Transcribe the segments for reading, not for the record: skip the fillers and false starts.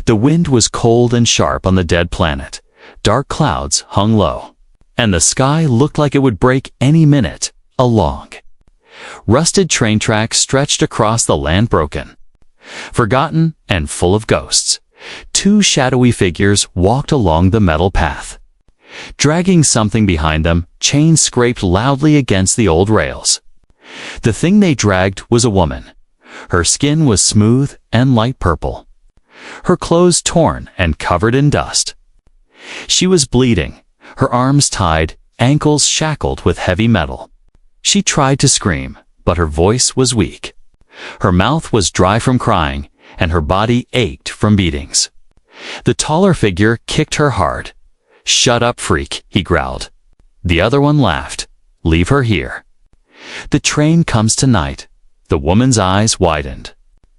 The wind was cold and sharp on the dead planet. Dark clouds hung low, and the sky looked like it would break any minute. Along rusted train tracks stretched across the land, broken, forgotten, and full of ghosts. Two shadowy figures walked along the metal path, dragging something behind them. Chains scraped loudly against the old rails. The thing they dragged was a woman. Her skin was smooth and light purple, her clothes torn and covered in dust. She was bleeding, her arms tied, ankles shackled with heavy metal. She tried to scream, but her voice was weak. Her mouth was dry from crying, and her body ached from beatings. The taller figure kicked her hard. "Shut up, freak," he growled. The other one laughed. "Leave her here. The train comes tonight." The woman's eyes widened.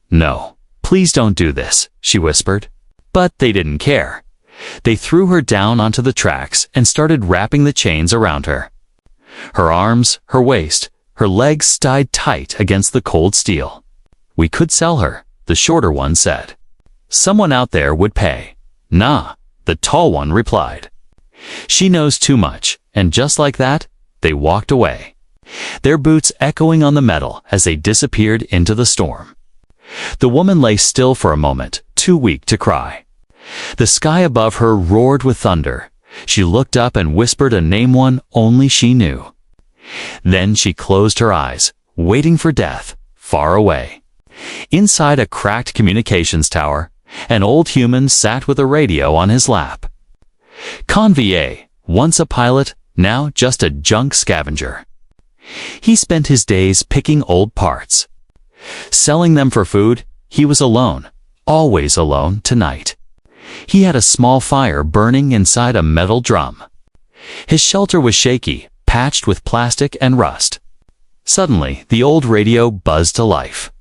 "No, please don't do this," she whispered. But they didn't care. They threw her down onto the tracks and started wrapping the chains around her. Her arms, her waist, her legs tied tight against the cold steel. "We could sell her," the shorter one said. "Someone out there would pay." "Nah," the tall one replied. "She knows too much." And just like that, they walked away, their boots echoing on the metal as they disappeared into the storm. The woman lay still for a moment, too weak to cry. The sky above her roared with thunder. She looked up and whispered a name, one only she knew. Then she closed her eyes, waiting for death, far away. Inside a cracked communications tower, an old human sat with a radio on his lap. Con VA, once a pilot, now just a junk scavenger. He spent his days picking old parts, selling them for food. He was alone, always alone tonight. He had a small fire burning inside a metal drum. His shelter was shaky, patched with plastic and rust. Suddenly, the old radio buzzed to life.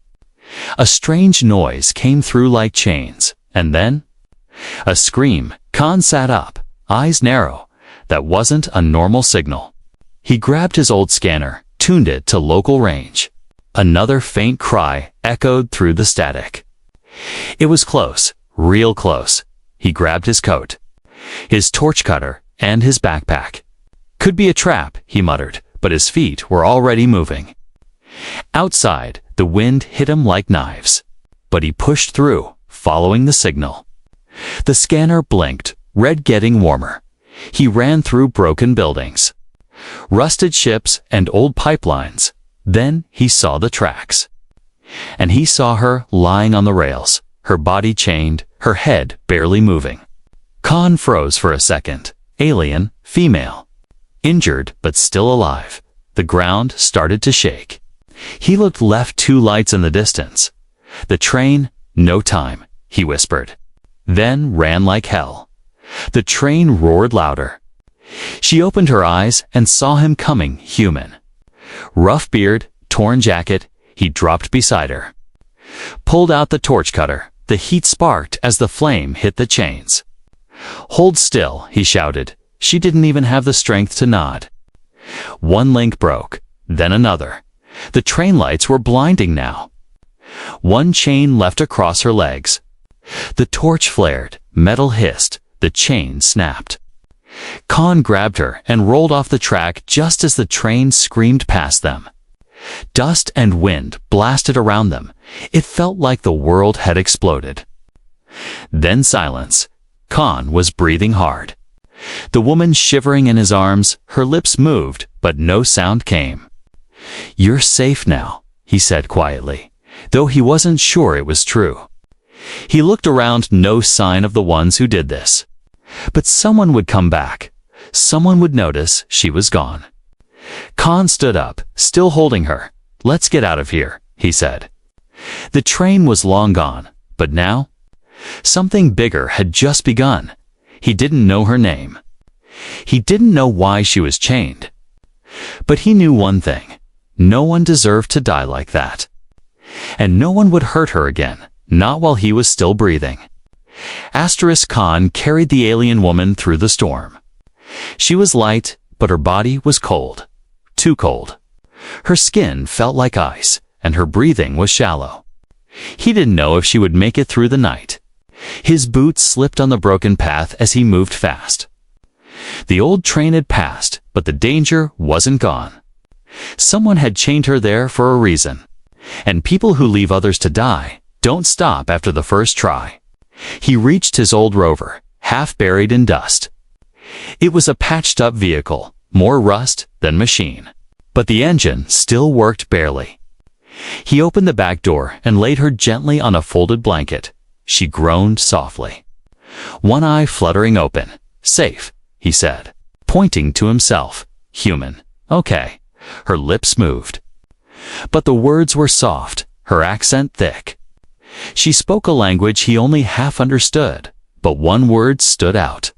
A strange noise came through like chains, and then a scream. Khan sat up, eyes narrow. That wasn't a normal signal. He grabbed his old scanner, tuned it to local range. Another faint cry echoed through the static. It was close, real close. He grabbed his coat, his torch cutter, and his backpack. "Could be a trap," he muttered, but his feet were already moving. Outside, the wind hit him like knives, but he pushed through, following the signal. The scanner blinked, red getting warmer. He ran through broken buildings, rusted ships, and old pipelines. Then he saw the tracks. And he saw her lying on the rails, her body chained, her head barely moving. Khan froze for a second. Alien, female. Injured, but still alive. The ground started to shake. He looked left, two lights in the distance. "The train, no time," he whispered. Then ran like hell. The train roared louder. She opened her eyes and saw him coming, human. Rough beard, torn jacket. He dropped beside her, pulled out the torch cutter. The heat sparked as the flame hit the chains. "Hold still," he shouted. She didn't even have the strength to nod. One link broke, then another. The train lights were blinding now. One chain left across her legs. The torch flared, metal hissed, the chain snapped. Khan grabbed her and rolled off the track just as the train screamed past them. Dust and wind blasted around them. It felt like the world had exploded. Then silence. Khan was breathing hard. The woman shivering in his arms, her lips moved, but no sound came. "You're safe now," he said quietly, though he wasn't sure it was true. He looked around, no sign of the ones who did this. But someone would come back. Someone would notice she was gone. Khan stood up, still holding her. "Let's get out of here," he said. The train was long gone, but now something bigger had just begun. He didn't know her name. He didn't know why she was chained. But he knew one thing. No one deserved to die like that. And no one would hurt her again, not while he was still breathing. Khan carried the alien woman through the storm. She was light, but her body was cold. Too cold. Her skin felt like ice, and her breathing was shallow. He didn't know if she would make it through the night. His boots slipped on the broken path as he moved fast. The old train had passed, but the danger wasn't gone. Someone had chained her there for a reason. And people who leave others to die don't stop after the first try. He reached his old rover, half buried in dust. It was a patched-up vehicle, more rust than machine. But the engine still worked barely. He opened the back door and laid her gently on a folded blanket. She groaned softly. One eye fluttering open. Safe, he said, pointing to himself. Human. Okay. Her lips moved. But the words were soft, her accent thick. She spoke a language he only half understood, but one word stood out.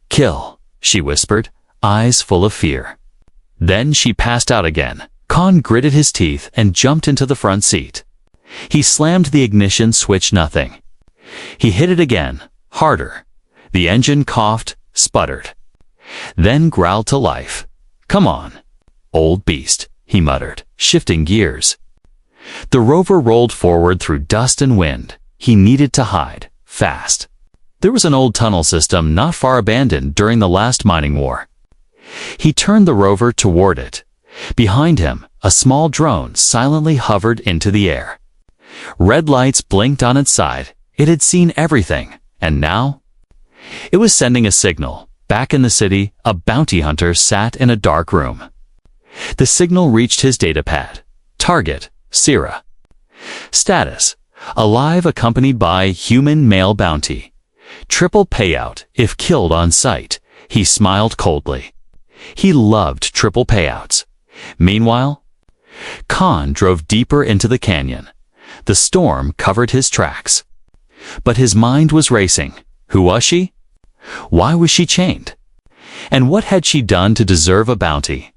Kill, she whispered, eyes full of fear. Then she passed out again. Khan gritted his teeth and jumped into the front seat. He slammed the ignition switch. Nothing. He hit it again, harder. The engine coughed, sputtered. Then growled to life. Come on, old beast, he muttered, shifting gears. The rover rolled forward through dust and wind. He needed to hide, fast. There was an old tunnel system not far abandoned during the last mining war. He turned the rover toward it. Behind him, a small drone silently hovered into the air. Red lights blinked on its side. It had seen everything, and now? It was sending a signal. Back in the city, a bounty hunter sat in a dark room. The signal reached his datapad. Target, Sierra. Status, alive accompanied by human male bounty. Triple payout if killed on sight. He smiled coldly. He loved triple payouts. Meanwhile, Khan drove deeper into the canyon. The storm covered his tracks. But his mind was racing. Who was she? Why was she chained? And what had she done to deserve a bounty?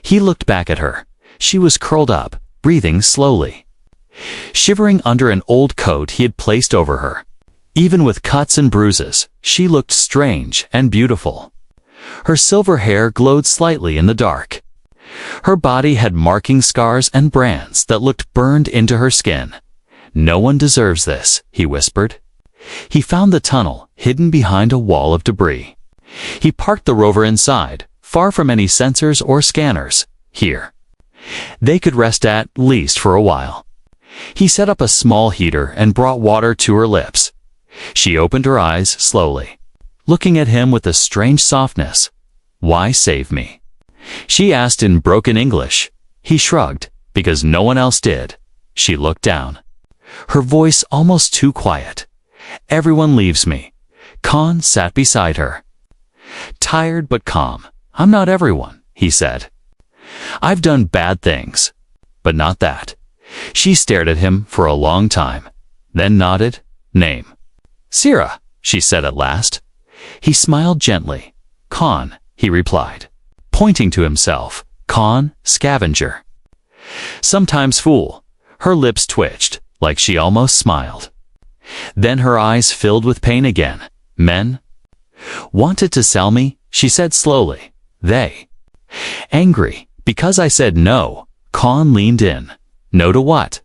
He looked back at her. She was curled up, breathing slowly, shivering under an old coat he had placed over her. Even with cuts and bruises, she looked strange and beautiful. Her silver hair glowed slightly in the dark. Her body had marking scars and brands that looked burned into her skin. No one deserves this, he whispered. He found the tunnel, hidden behind a wall of debris. He parked the rover inside, far from any sensors or scanners. Here. They could rest at least for a while. He set up a small heater and brought water to her lips. She opened her eyes slowly, looking at him with a strange softness. Why save me? She asked in broken English. He shrugged, because no one else did. She looked down. Her voice almost too quiet. Everyone leaves me. Khan sat beside her. Tired but calm. I'm not everyone, he said. I've done bad things, but not that. She stared at him for a long time, then nodded. Name. Sierra, she said at last. He smiled gently. Khan, he replied, pointing to himself. Khan, scavenger. Sometimes fool. Her lips twitched, like she almost smiled. Then her eyes filled with pain again. Men? Wanted to sell me, she said slowly. They. Angry, because I said no. Khan leaned in. No to what?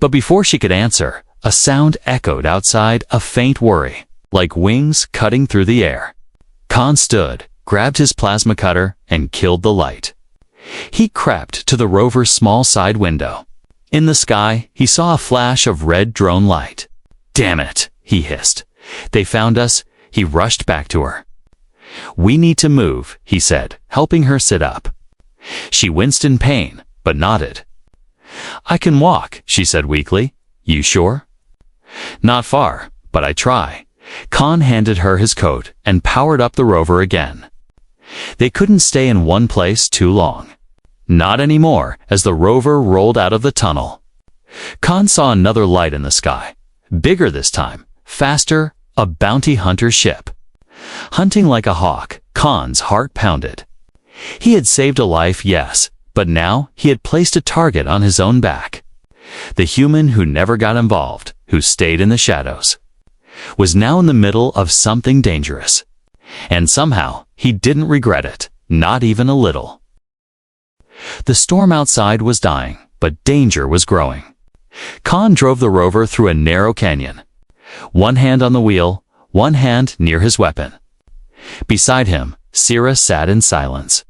But before she could answer, a sound echoed outside, a faint worry, like wings cutting through the air. Khan stood, grabbed his plasma cutter, and killed the light. He crept to the rover's small side window. In the sky, he saw a flash of red drone light. Damn it, he hissed. They found us. He rushed back to her. We need to move, he said, helping her sit up. She winced in pain, but nodded. I can walk, she said weakly. You sure? Not far, but I try. Khan handed her his coat and powered up the rover again. They couldn't stay in one place too long. Not anymore as the rover rolled out of the tunnel. Khan saw another light in the sky. Bigger this time, faster, a bounty hunter ship. Hunting like a hawk, Khan's heart pounded. He had saved a life, yes, but now he had placed a target on his own back. The human who never got involved, who stayed in the shadows, was now in the middle of something dangerous. And somehow, he didn't regret it, not even a little. The storm outside was dying, but danger was growing. Khan drove the rover through a narrow canyon. one hand on the wheel, one hand near his weapon. Beside him, Sierra sat in silence.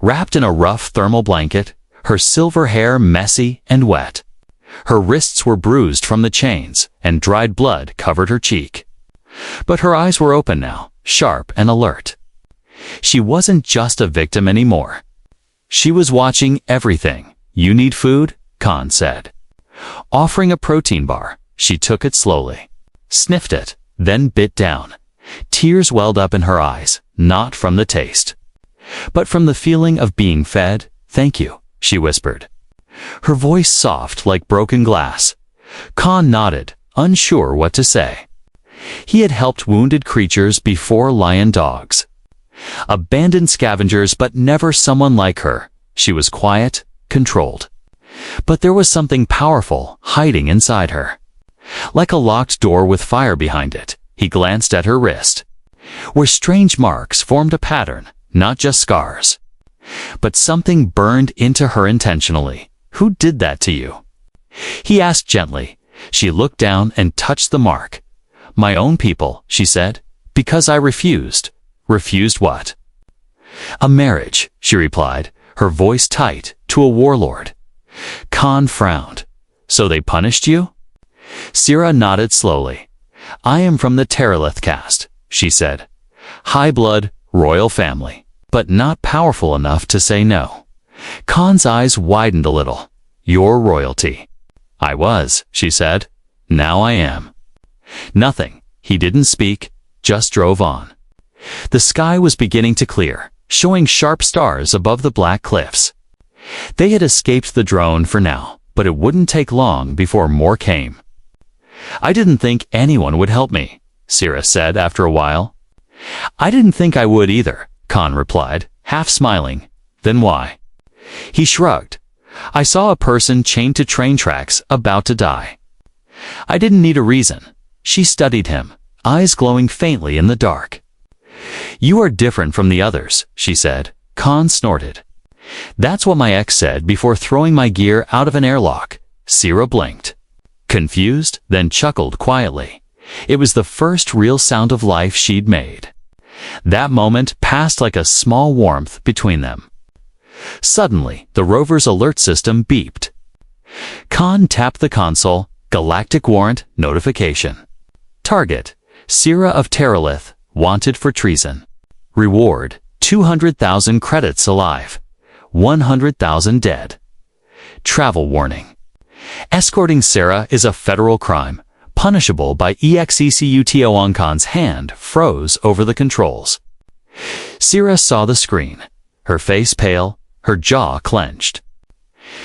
Wrapped in a rough thermal blanket, her silver hair messy and wet. Her wrists were bruised from the chains, and dried blood covered her cheek. But her eyes were open now, sharp and alert. She wasn't just a victim anymore. She was watching everything. "You need food?" Khan said. Offering a protein bar, she took it slowly, sniffed it, then bit down. Tears welled up in her eyes, not from the taste, but from the feeling of being fed. "Thank you," she whispered. Her voice soft like broken glass. Khan nodded, unsure what to say. He had helped wounded creatures before, lion dogs. Abandoned scavengers, but never someone like her. She was quiet, controlled. But there was something powerful hiding inside her. Like a locked door with fire behind it, he glanced at her wrist, where strange marks formed a pattern, not just scars. But something burned into her intentionally. "Who did that to you?" He asked gently. She looked down and touched the mark. "My own people," she said, "because I refused." "Refused what?" "A marriage," she replied, her voice tight, "to a warlord." Khan frowned. "So they punished you?" Sierra nodded slowly. "I am from the Terralith caste," she said. "High blood, royal family, but not powerful enough to say no." Khan's eyes widened a little. "You're royalty." "I was," she said. "Now I am." Nothing. He didn't speak, just drove on. The sky was beginning to clear, showing sharp stars above the black cliffs. They had escaped the drone for now, but it wouldn't take long before more came. "I didn't think anyone would help me," Sierra said after a while. "I didn't think I would either," Khan replied, half smiling. "Then why?" He shrugged. "I saw a person chained to train tracks, about to die. I didn't need a reason." She studied him, eyes glowing faintly in the dark. "You are different from the others," she said. Khan snorted. "That's what my ex said before throwing my gear out of an airlock." Sierra blinked, confused, then chuckled quietly. It was the first real sound of life she'd made. That moment passed like a small warmth between them. Suddenly, the rover's alert system beeped. Khan tapped the console. Galactic warrant notification. Target: Sierra of Terralith, wanted for treason. Reward: 200,000 credits alive. 100,000 dead. Travel warning. Escorting Sarah is a federal crime, punishable by execution. On Khan's hand froze over the controls. Sierra saw the screen, her face pale, her jaw clenched.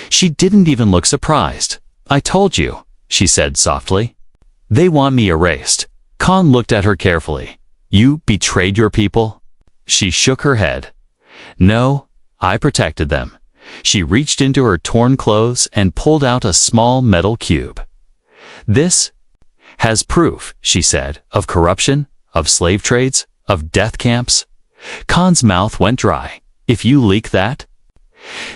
She didn't even look surprised. "I told you," she said softly. "They want me erased." Khan looked at her carefully. "You betrayed your people?" She shook her head. "No, I protected them." She reached into her torn clothes and pulled out a small metal cube. "This has proof," she said, "of corruption, of slave trades, of death camps." Khan's mouth went dry. "If you leak that?"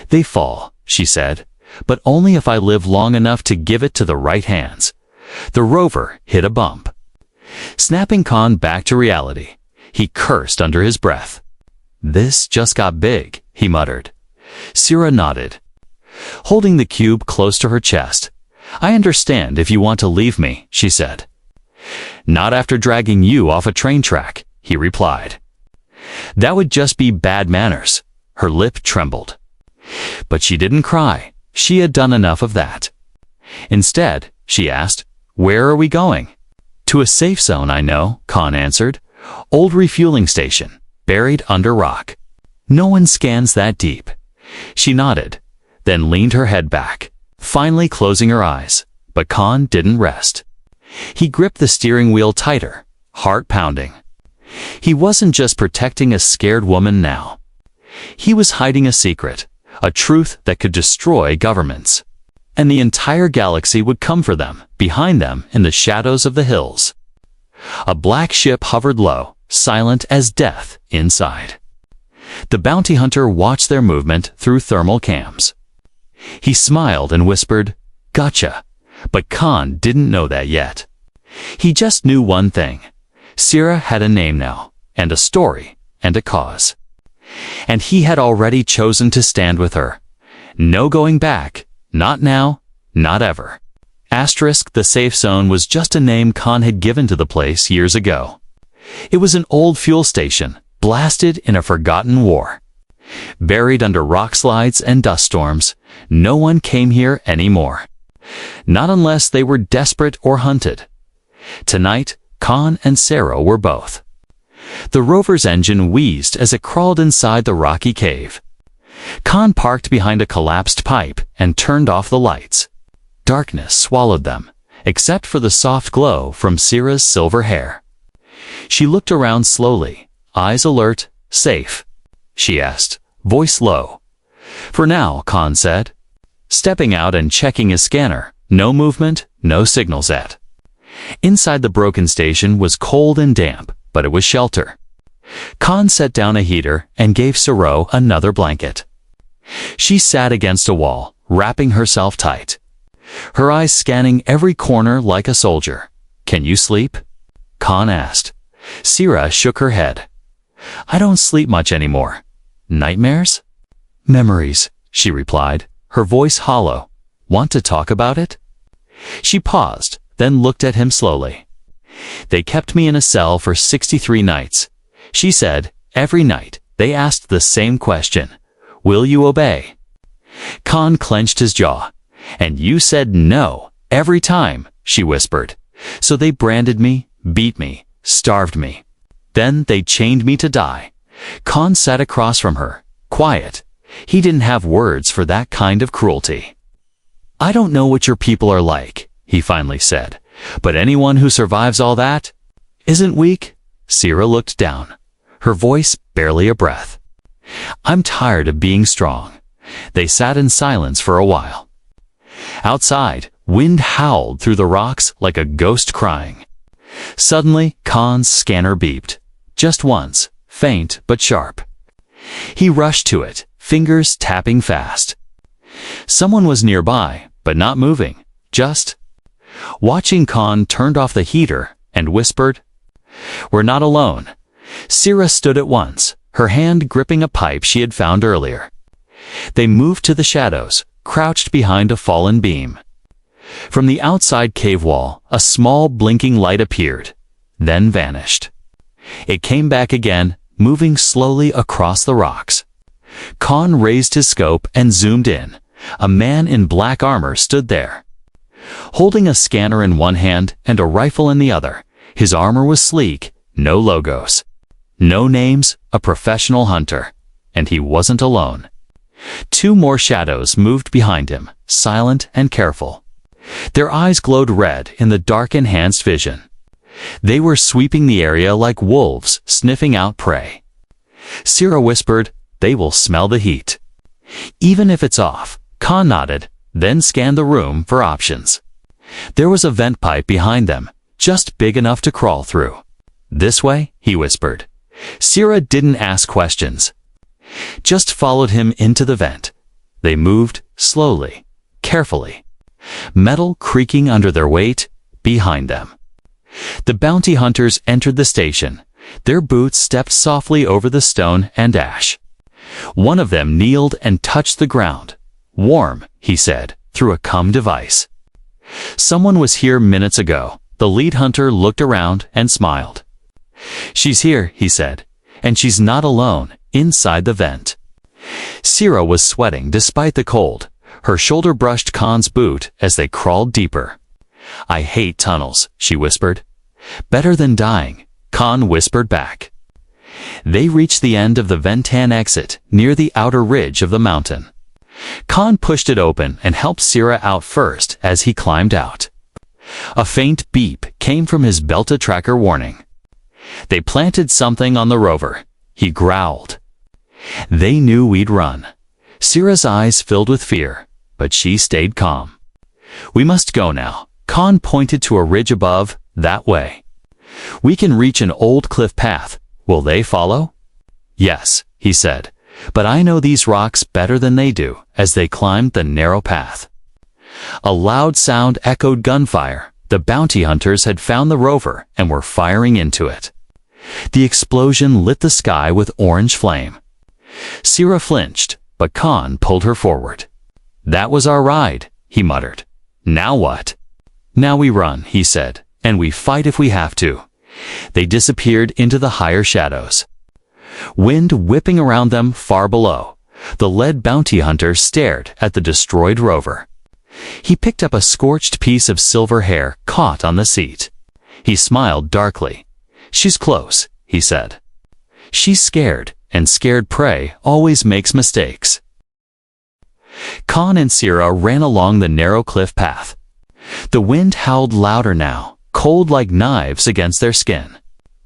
"They fall," she said, "but only if I live long enough to give it to the right hands." The rover hit a bump, snapping Khan back to reality. He cursed under his breath. "This just got big," he muttered. Sierra nodded, holding the cube close to her chest. "I understand if you want to leave me," she said. "Not after dragging you off a train track," he replied. "That would just be bad manners." Her lip trembled. But she didn't cry. She had done enough of that. Instead, she asked, "Where are we going?" "To a safe zone I know," Khan answered. "Old refueling station, buried under rock. No one scans that deep." She nodded, then leaned her head back, finally closing her eyes. But Khan didn't rest. He gripped the steering wheel tighter, heart pounding. He wasn't just protecting a scared woman now. He was hiding a secret, a truth that could destroy governments. And the entire galaxy would come for them, behind them in the shadows of the hills. A black ship hovered low, silent as death inside. The bounty hunter watched their movement through thermal cams. He smiled and whispered, "Gotcha." But Khan didn't know that yet. He just knew one thing. Sira had a name now, and a story, and a cause. And he had already chosen to stand with her. No going back, not now, not ever. The safe zone was just a name Khan had given to the place years ago. It was an old fuel station, blasted in a forgotten war. Buried under rock slides and dust storms, no one came here anymore. Not unless they were desperate or hunted. Tonight, Khan and Sarah were both. The rover's engine wheezed as it crawled inside the rocky cave. Khan parked behind a collapsed pipe and turned off the lights. Darkness swallowed them, except for the soft glow from Sira's silver hair. She looked around slowly, eyes alert. Safe? She asked, voice low. For now, Khan said. Stepping out and checking his scanner, no movement, no signals yet. Inside the broken station was cold and damp, but it was shelter. Khan set down a heater and gave Siro another blanket. She sat against a wall, wrapping herself tight. Her eyes scanning every corner like a soldier. Can you sleep? Khan asked. Sira shook her head. I don't sleep much anymore. Nightmares? Memories, she replied, her voice hollow. Want to talk about it? She paused, then looked at him slowly. They kept me in a cell for 63 nights. She said, every night, they asked the same question. Will you obey? Khan clenched his jaw. And you said no, every time, she whispered. So they branded me, beat me, starved me. Then they chained me to die. Khan sat across from her, quiet. He didn't have words for that kind of cruelty. I don't know what your people are like, he finally said. But anyone who survives all that isn't weak. Sira looked down, her voice barely a breath. I'm tired of being strong. They sat in silence for a while. Outside, wind howled through the rocks like a ghost crying. Suddenly, Khan's scanner beeped. Just once, faint but sharp. He rushed to it, fingers tapping fast. Someone was nearby, but not moving, just watching. Khan turned off the heater and whispered, We're not alone. Sira stood at once, her hand gripping a pipe she had found earlier. They moved to the shadows, crouched behind a fallen beam. From the outside cave wall, a small blinking light appeared, then vanished. It came back again, moving slowly across the rocks. Khan raised his scope and zoomed in. A man in black armor stood there. Holding a scanner in one hand and a rifle in the other, his armor was sleek, no logos. No names, a professional hunter. And he wasn't alone. Two more shadows moved behind him, silent and careful. Their eyes glowed red in the dark enhanced vision. They were sweeping the area like wolves sniffing out prey. Sira whispered, They will smell the heat. Even if it's off, Khan nodded, then scanned the room for options. There was a vent pipe behind them, just big enough to crawl through. This way, he whispered. Sira didn't ask questions. Just followed him into the vent. They moved slowly, carefully. Metal creaking under their weight, behind them. The bounty hunters entered the station. Their boots stepped softly over the stone and ash. One of them kneeled and touched the ground. Warm, he said, through a CUM device. Someone was here minutes ago. The lead hunter looked around and smiled. She's here, he said, and she's not alone, inside the vent. Sira was sweating despite the cold. Her shoulder brushed Khan's boot as they crawled deeper. I hate tunnels, she whispered. Better than dying, Khan whispered back. They reached the end of the Ventan exit, near the outer ridge of the mountain. Khan pushed it open and helped Sira out first as he climbed out. A faint beep came from his Belta tracker warning. They planted something on the rover. He growled. They knew we'd run. Sira's eyes filled with fear, but she stayed calm. We must go now. Khan pointed to a ridge above, that way. We can reach an old cliff path. Will they follow? Yes, he said, but I know these rocks better than they do as they climbed the narrow path. A loud sound echoed gunfire, The bounty hunters had found the rover and were firing into it. The explosion lit the sky with orange flame. Sierra flinched, but Khan pulled her forward. "That was our ride," he muttered. "Now what?" "Now we run," he said, "and we fight if we have to." They disappeared into the higher shadows. Wind whipping around them far below, the lead bounty hunter stared at the destroyed rover. He picked up a scorched piece of silver hair caught on the seat. He smiled darkly. "She's close," he said. "She's scared, and scared prey always makes mistakes." Khan and Sierra ran along the narrow cliff path. The wind howled louder now, cold like knives against their skin.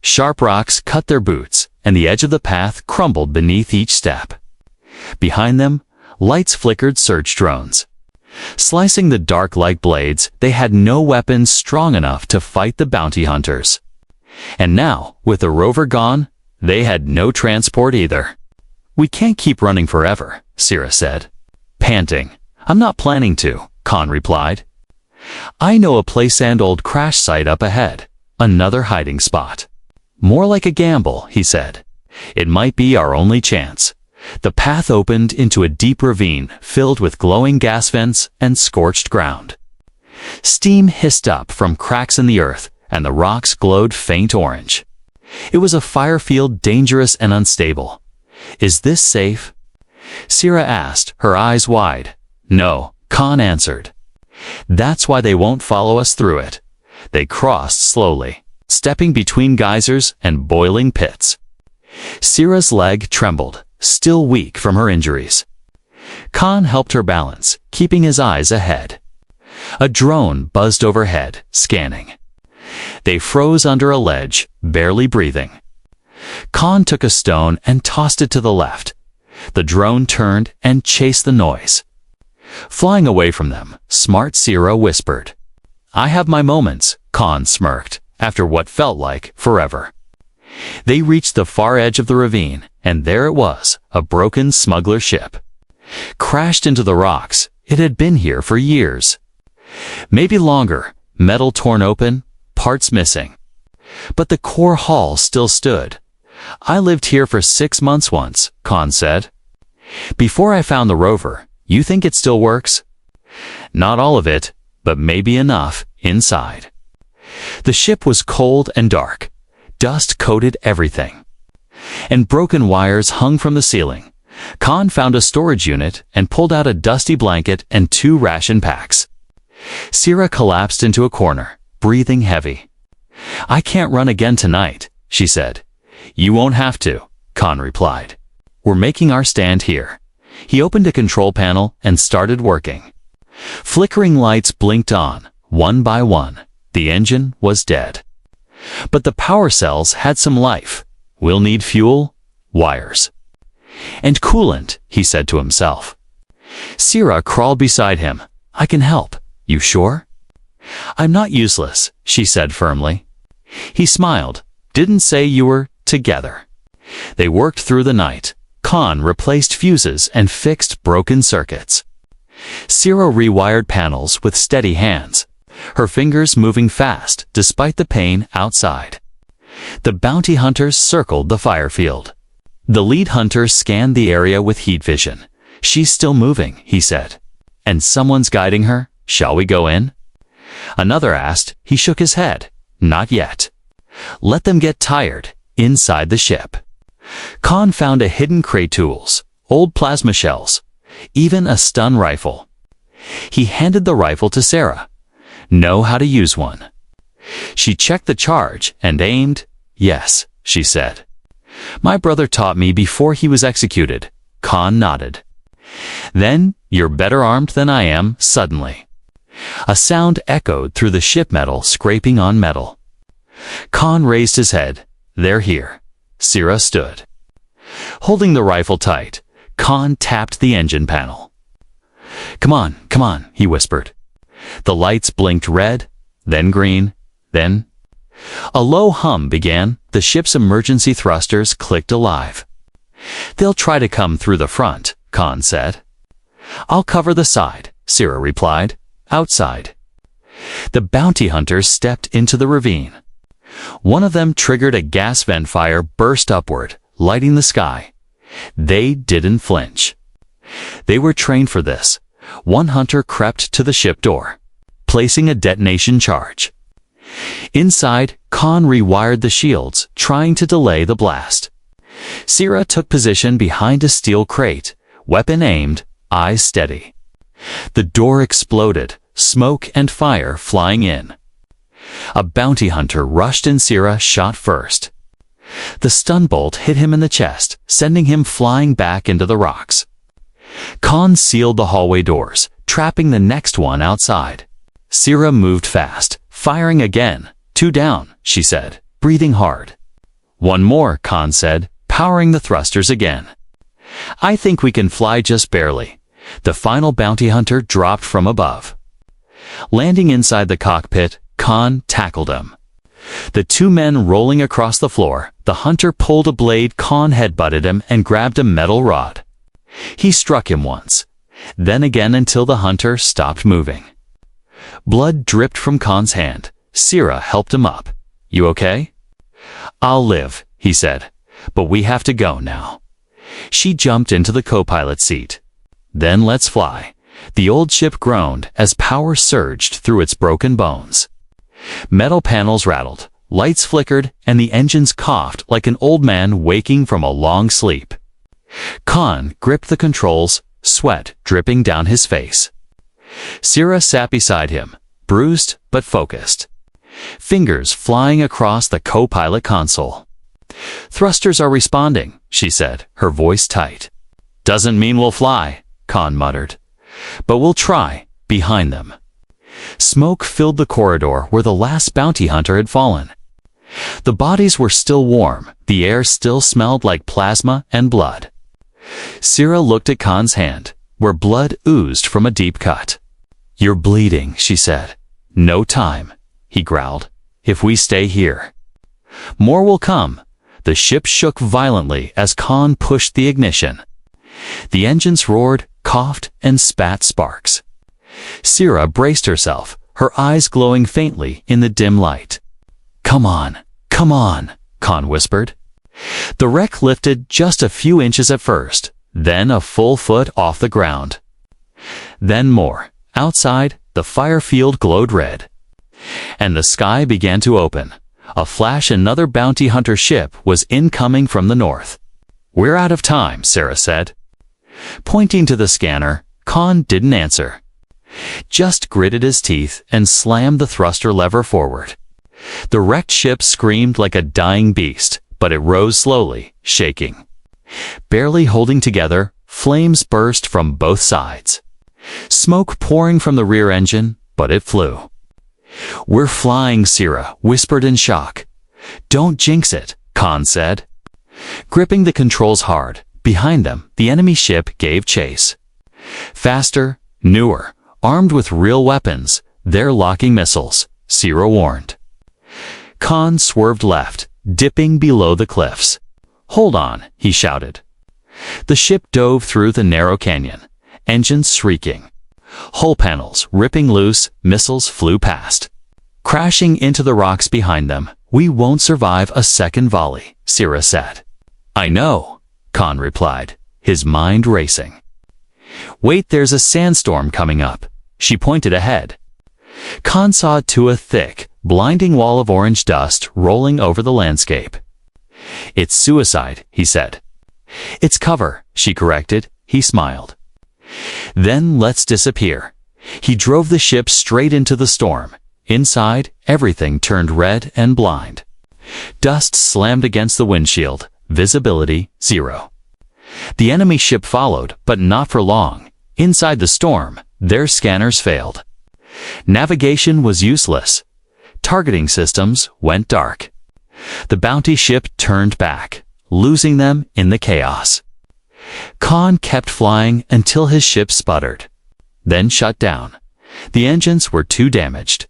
Sharp rocks cut their boots, and the edge of the path crumbled beneath each step. Behind them, lights flickered search drones. Slicing the dark like blades, they had no weapons strong enough to fight the bounty hunters. And now, with the rover gone, they had no transport either. "We can't keep running forever," Sierra said, panting. "I'm not planning to," Khan replied. "I know a place and old crash site up ahead. Another hiding spot." "More like a gamble," he said. "It might be our only chance." The path opened into a deep ravine filled with glowing gas vents and scorched ground. Steam hissed up from cracks in the earth, and the rocks glowed faint orange. It was a fire field dangerous and unstable. "Is this safe?" Sierra asked, her eyes wide. "No," Khan answered. "That's why they won't follow us through it." They crossed slowly, stepping between geysers and boiling pits. Sierra's leg trembled, still weak from her injuries. Khan helped her balance, keeping his eyes ahead. A drone buzzed overhead, scanning. They froze under a ledge, barely breathing. Khan took a stone and tossed it to the left. The drone turned and chased the noise. Flying away from them, smart Sierra whispered. "I have my moments," Khan smirked, after what felt like forever. They reached the far edge of the ravine, and there it was, a broken smuggler ship. Crashed into the rocks, it had been here for years. Maybe longer, metal torn open, parts missing. But the core hull still stood. "I lived here for 6 months once," Khan said. "Before I found the rover. You think it still works?" "Not all of it, but maybe enough inside." The ship was cold and dark. Dust coated everything. And broken wires hung from the ceiling. Khan found a storage unit and pulled out a dusty blanket and 2 ration packs. Sierra collapsed into a corner, breathing heavy. "I can't run again tonight," she said. "You won't have to," Khan replied. "We're making our stand here." He opened a control panel and started working. Flickering lights blinked on, one by one. The engine was dead. But the power cells had some life. "We'll need fuel, wires, and coolant," he said to himself. Sierra crawled beside him. "I can help. You sure?" "I'm not useless," she said firmly. He smiled. "Didn't say you were together." They worked through the night. Khan replaced fuses and fixed broken circuits. Sierra rewired panels with steady hands, her fingers moving fast despite the pain outside. The bounty hunters circled the fire field. The lead hunter scanned the area with heat vision. "She's still moving," he said. "And someone's guiding her. Shall we go in?" Another asked. He shook his head. "Not yet. Let them get tired inside the ship." Khan found a hidden crate tools, old plasma shells, even a stun rifle. He handed the rifle to Sarah. "Know how to use one?" She checked the charge and aimed. "Yes," she said. "My brother taught me before he was executed." Khan nodded. "Then you're better armed than I am." Suddenly, a sound echoed through the ship metal scraping on metal. Khan raised his head. "They're here." Sierra stood. Holding the rifle tight, Khan tapped the engine panel. Come on," he whispered. The lights blinked red, then green, then... A low hum began. The ship's emergency thrusters clicked alive. "They'll try to come through the front," Khan said. "I'll cover the side," Sierra replied. "Outside." The bounty hunters stepped into the ravine. One of them triggered a gas vent fire burst upward, lighting the sky. They didn't flinch. They were trained for this. One hunter crept to the ship door, placing a detonation charge. Inside, Khan rewired the shields, trying to delay the blast. Sira took position behind a steel crate, weapon aimed, eyes steady. The door exploded, smoke and fire flying in. A bounty hunter rushed and Sira shot first. The stun bolt hit him in the chest, sending him flying back into the rocks. Khan sealed the hallway doors, trapping the next one outside. Sira moved fast, firing again. 2 down, she said, breathing hard. 1 more, Khan said, powering the thrusters again. I think we can fly just barely. The final bounty hunter dropped from above. Landing inside the cockpit, Khan tackled him. The 2 men rolling across the floor, the hunter pulled a blade. Khan headbutted him and grabbed a metal rod. He struck him once, then again until the hunter stopped moving. Blood dripped from Khan's hand. Sira helped him up. You okay? I'll live, he said, but we have to go now. She jumped into the co-pilot seat. Then let's fly. The old ship groaned as power surged through its broken bones. Metal panels rattled, lights flickered, and the engines coughed like an old man waking from a long sleep. Khan gripped the controls, sweat dripping down his face. Sira sat beside him, bruised but focused. Fingers flying across the co-pilot console. Thrusters are responding, she said, her voice tight. Doesn't mean we'll fly, Khan muttered. But we'll try, behind them. Smoke filled the corridor where the last bounty hunter had fallen. The bodies were still warm, the air still smelled like plasma and blood. Sira looked at Khan's hand, where blood oozed from a deep cut. You're bleeding, she said. No time, he growled. If we stay here. More will come. The ship shook violently as Khan pushed the ignition. The engines roared, coughed, and spat sparks. Sira braced herself, her eyes glowing faintly in the dim light. Come on, Khan whispered. The wreck lifted just a few inches at first, then a full foot off the ground. Then more. Outside, the fire field glowed red. And the sky began to open. A flash, another bounty hunter ship was incoming from the north. We're out of time, Sarah said. Pointing to the scanner, Khan didn't answer. Just gritted his teeth and slammed the thruster lever forward. The wrecked ship screamed like a dying beast, but it rose slowly, shaking. Barely holding together, flames burst from both sides. Smoke pouring from the rear engine, but it flew. We're flying, Sira whispered in shock. Don't jinx it, Khan said. Gripping the controls hard, behind them, the enemy ship gave chase. Faster, newer, armed with real weapons, they're locking missiles, Sira warned. Khan swerved left, dipping below the cliffs. Hold on, he shouted. The ship dove through the narrow canyon, engines shrieking. Hull panels ripping loose, missiles flew past. Crashing into the rocks behind them, we won't survive a second volley, Sira said. I know, Khan replied, his mind racing. Wait, there's a sandstorm coming up. She pointed ahead. Khan saw it to a thick, blinding wall of orange dust rolling over the landscape. It's suicide, he said. It's cover, she corrected. He smiled. Then let's disappear. He drove the ship straight into the storm. Inside, everything turned red and blind. Dust slammed against the windshield, visibility 0. The enemy ship followed, but not for long. Inside the storm, their scanners failed. Navigation was useless. Targeting systems went dark. The bounty ship turned back, losing them in the chaos. Khan kept flying until his ship sputtered, then shut down. The engines were too damaged.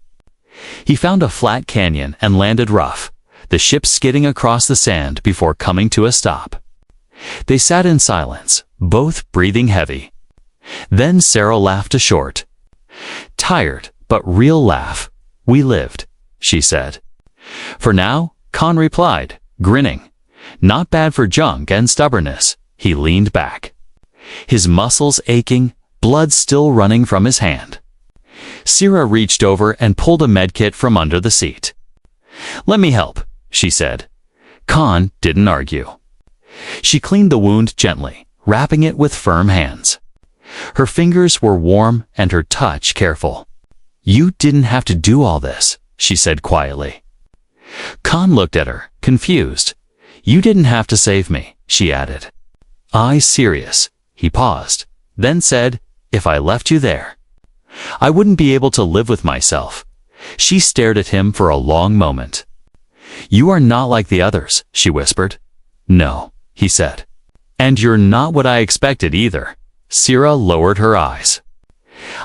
He found a flat canyon and landed rough, the ship skidding across the sand before coming to a stop. They sat in silence, both breathing heavy. Then Sarah laughed a short, tired but real laugh. We lived, she said. For now, Khan replied, grinning. Not bad for junk and stubbornness. He leaned back, his muscles aching, blood still running from his hand. Sierra reached over and pulled a medkit from under the seat. Let me help, she said. Khan didn't argue. She cleaned the wound gently, wrapping it with firm hands. Her fingers were warm and her touch careful. You didn't have to do all this, she said quietly. Khan looked at her, confused. You didn't have to save me, she added. I serious. He paused, then said, if I left you there, I wouldn't be able to live with myself. She stared at him for a long moment. You are not like the others, she whispered. No, he said. And you're not what I expected either. Sierra lowered her eyes.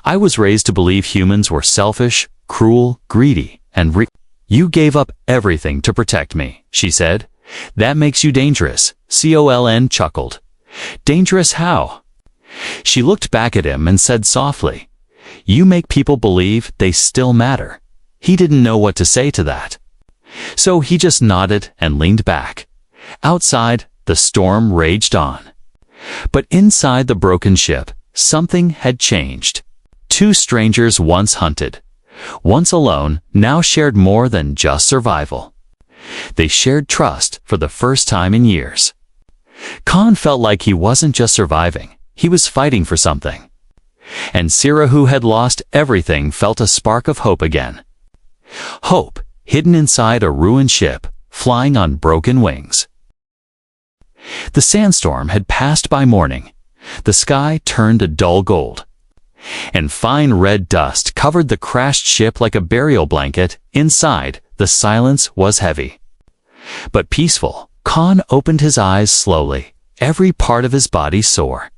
I was raised to believe humans were selfish, cruel, greedy, and You gave up everything to protect me, she said. That makes you dangerous. Coln chuckled. Dangerous how? She looked back at him and said softly, you make people believe they still matter. He didn't know what to say to that. So he just nodded and leaned back. Outside, the storm raged on. But inside the broken ship, something had changed. Two strangers once hunted, once alone, now shared more than just survival. They shared trust for the first time in years. Khan felt like he wasn't just surviving, he was fighting for something. And Sierra, who had lost everything, felt a spark of hope again. Hope, hidden inside a ruined ship, flying on broken wings. The sandstorm had passed by morning. The sky turned a dull gold, and fine red dust covered the crashed ship like a burial blanket. Inside, the silence was heavy, but peaceful. Khan opened his eyes slowly, every part of his body sore.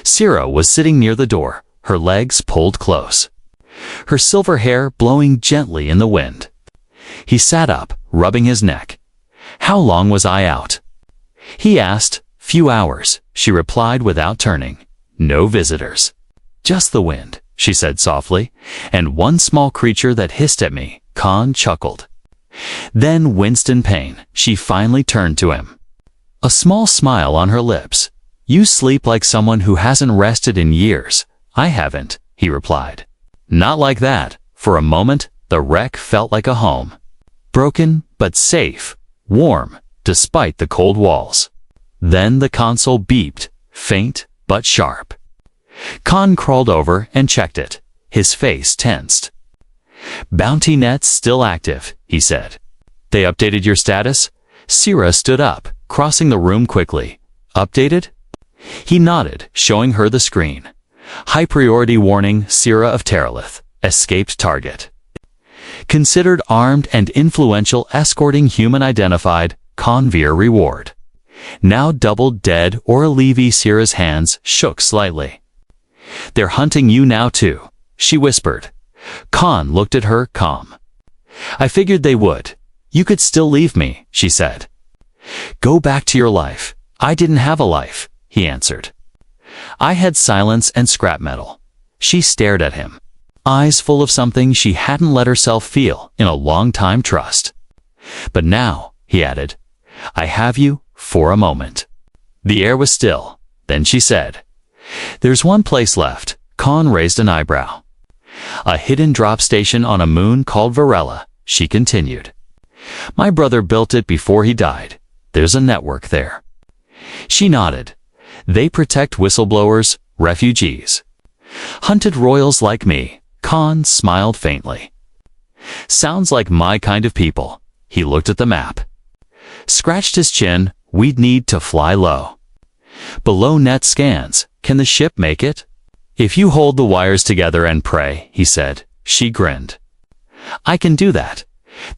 Sierra was sitting near the door, her legs pulled close, her silver hair blowing gently in the wind. He sat up, rubbing his neck. How long was I out? He asked. Few hours, she replied without turning. No visitors. Just the wind, she said softly, and one small creature that hissed at me. Khan chuckled. Then winced in pain. She finally turned to him, a small smile on her lips. You sleep like someone who hasn't rested in years. I haven't, he replied. Not like that. For a moment, the wreck felt like a home. Broken, but safe, warm, despite the cold walls. Then the console beeped, faint but sharp. Khan crawled over and checked it, his face tensed. Bounty net's still active, he said. They updated your status? Sierra stood up, crossing the room quickly. Updated? He nodded, showing her the screen. High priority warning, Sierra of Terralith, escaped target. Considered armed and influential, escorting human identified, convier reward. Now doubled dead or Levi. Sierra's hands shook slightly. They're hunting you now too, she whispered. Khan looked at her, calm. I figured they would. You could still leave me, she said. Go back to your life. I didn't have a life, he answered. I had silence and scrap metal. She stared at him, eyes full of something she hadn't let herself feel in a long time. Trust. But now, he added, I have you for a moment. The air was still. Then she said, there's one place left. Khan raised an eyebrow. A hidden drop station on a moon called Varela, she continued. My brother built it before he died. There's a network there. She nodded. They protect whistleblowers, refugees, hunted royals like me. Khan smiled faintly. Sounds like my kind of people. He looked at the map, scratched his chin. We'd need to fly low. Below net scans. Can the ship make it? If you hold the wires together and pray, he said. She grinned. I can do that.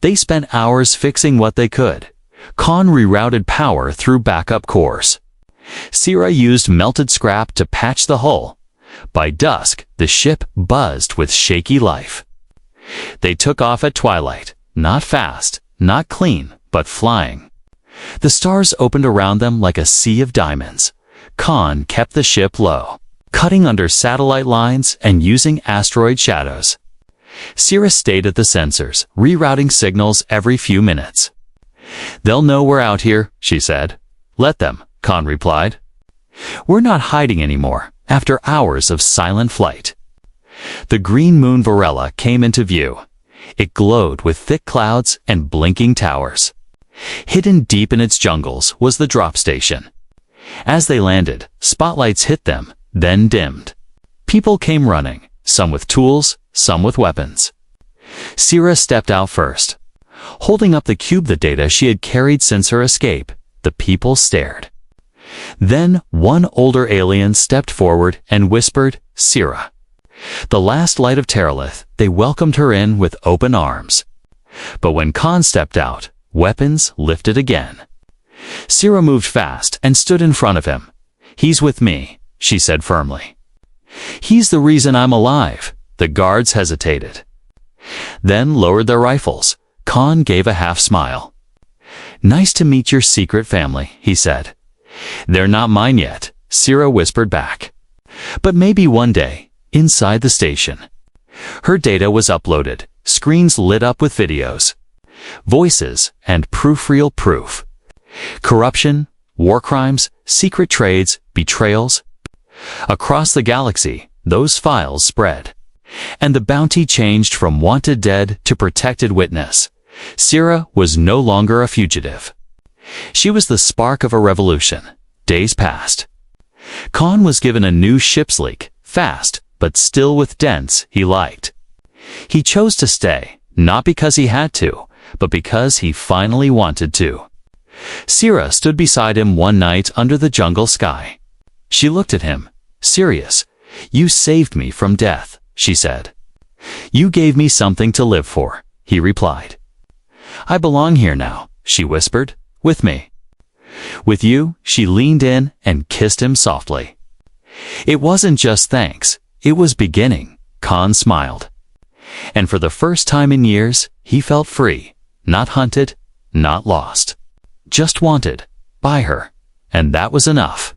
They spent hours fixing what they could. Khan rerouted power through backup cores. Sierra used melted scrap to patch the hull. By dusk, the ship buzzed with shaky life. They took off at twilight, not fast, not clean, but flying. The stars opened around them like a sea of diamonds. Khan kept the ship low, cutting under satellite lines and using asteroid shadows. Sira stayed at the sensors, rerouting signals every few minutes. "They'll know we're out here," she said. "Let them," Khan replied. "We're not hiding anymore, after hours of silent flight." The green moon Varela came into view. It glowed with thick clouds and blinking towers. Hidden deep in its jungles was the drop station. As they landed, spotlights hit them, then dimmed. People came running, some with tools, some with weapons. Sira stepped out first. Holding up the cube of data she had carried since her escape, the people stared. Then one older alien stepped forward and whispered, "Sira." The last light of Terralith, they welcomed her in with open arms. But when Khan stepped out, weapons lifted again. Sira moved fast and stood in front of him. "He's with me," she said firmly. "He's the reason I'm alive." The guards hesitated. Then lowered their rifles. Khan gave a half smile. "Nice to meet your secret family," he said. "They're not mine yet," Sira whispered back. "But maybe one day, inside the station." Her data was uploaded, screens lit up with videos, voices, and real proof. Corruption, war crimes, secret trades, betrayals. Across the galaxy, those files spread. And the bounty changed from wanted dead to protected witness. Sira was no longer a fugitive. She was the spark of a revolution. Days passed. Khan was given a new ship's leak, fast, but still with dents he liked. He chose to stay, not because he had to, but because he finally wanted to. Sira stood beside him one night under the jungle sky. She looked at him, serious. "You saved me from death," she said. "You gave me something to live for," he replied. "I belong here now," she whispered. "With me." "With you," she leaned in and kissed him softly. It wasn't just thanks, it was beginning, Khan smiled. And for the first time in years, he felt free, not hunted, not lost. Just wanted, by her, and that was enough.